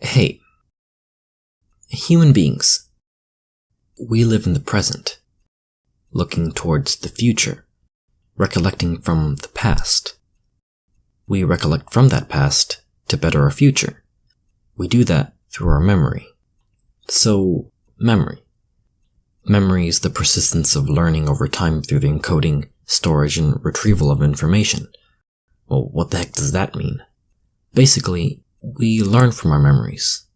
Hey, human beings, we live in the present, looking towards the future, recollecting from the past. We recollect from that past to better our future. We do that through our memory. So, memory. Memory is the persistence of learning over time through the encoding, storage, and retrieval of information. Well, what the heck does that mean? Basically, we learn from our memories.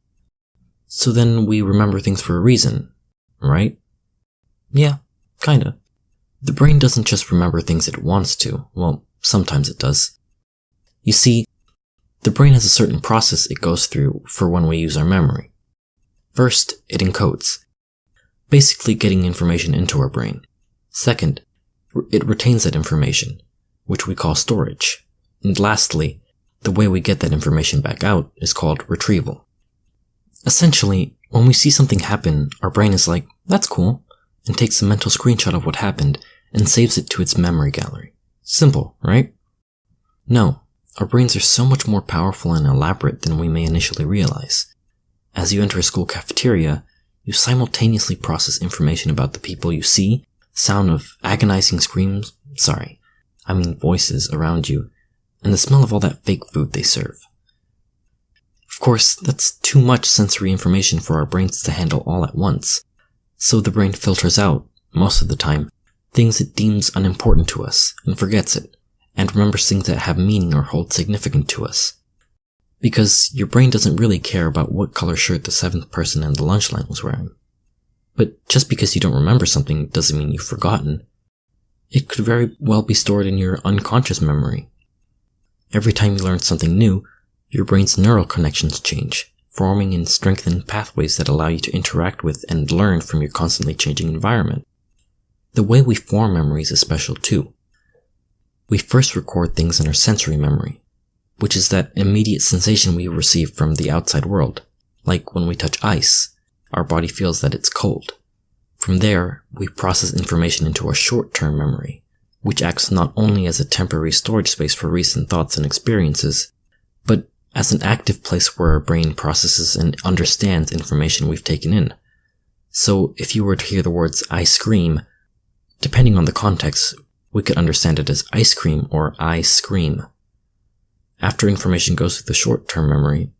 So then we remember things for a reason, right? Yeah, kinda. The brain doesn't just remember things it wants to. Well, sometimes it does. You see, the brain has a certain process it goes through for when we use our memory. First, it encodes, basically getting information into our brain. Second, it retains that information, which we call storage. And lastly, the way we get that information back out is called retrieval. Essentially, when we see something happen, our brain is like, that's cool, and takes a mental screenshot of what happened and saves it to its memory gallery. Simple, right? No, our brains are so much more powerful and elaborate than we may initially realize. As you enter a school cafeteria, you simultaneously process information about the people you see, sound of agonizing screams, voices around you, and the smell of all that fake food they serve. Of course, that's too much sensory information for our brains to handle all at once, so the brain filters out, most of the time, things it deems unimportant to us and forgets it, and remembers things that have meaning or hold significance to us. Because your brain doesn't really care about what color shirt the seventh person in the lunch line was wearing. But just because you don't remember something doesn't mean you've forgotten. It could very well be stored in your unconscious memory. Every time you learn something new, your brain's neural connections change, forming and strengthening pathways that allow you to interact with and learn from your constantly changing environment. The way we form memories is special too. We first record things in our sensory memory, which is that immediate sensation we receive from the outside world. Like when we touch ice, our body feels that it's cold. From there, we process information into our short-term memory, which acts not only as a temporary storage space for recent thoughts and experiences, but as an active place where our brain processes and understands information we've taken in. So if you were to hear the words ice cream, depending on the context, we could understand it as ice cream or I scream. After information goes through the short-term memory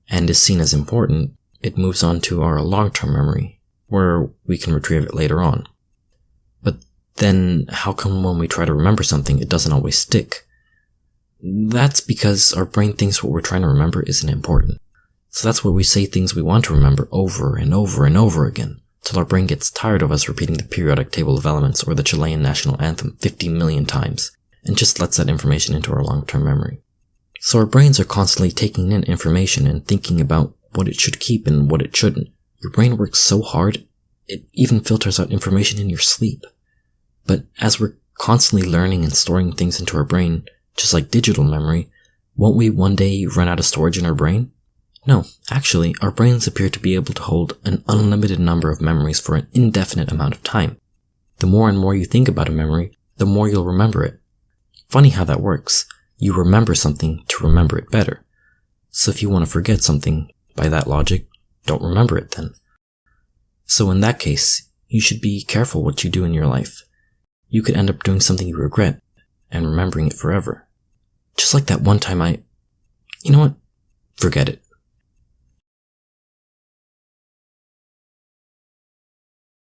and is seen as important, it moves on to our long-term memory, where we can retrieve it later on. But then how come when we try to remember something, it doesn't always stick? That's because our brain thinks what we're trying to remember isn't important. So that's why we say things we want to remember over and over and over again, till our brain gets tired of us repeating the periodic table of elements or the Chilean national anthem 50 million times, and just lets that information into our long-term memory. So our brains are constantly taking in information and thinking about what it should keep and what it shouldn't. Your brain works so hard, it even filters out information in your sleep. But as we're constantly learning and storing things into our brain, just like digital memory, won't we one day run out of storage in our brain? No, actually, our brains appear to be able to hold an unlimited number of memories for an indefinite amount of time. The more and more you think about a memory, the more you'll remember it. Funny how that works. You remember something to remember it better. So if you want to forget something, by that logic, don't remember it then. So in that case, you should be careful what you do in your life. You could end up doing something you regret and remembering it forever. Just like that one time you know what? Forget it.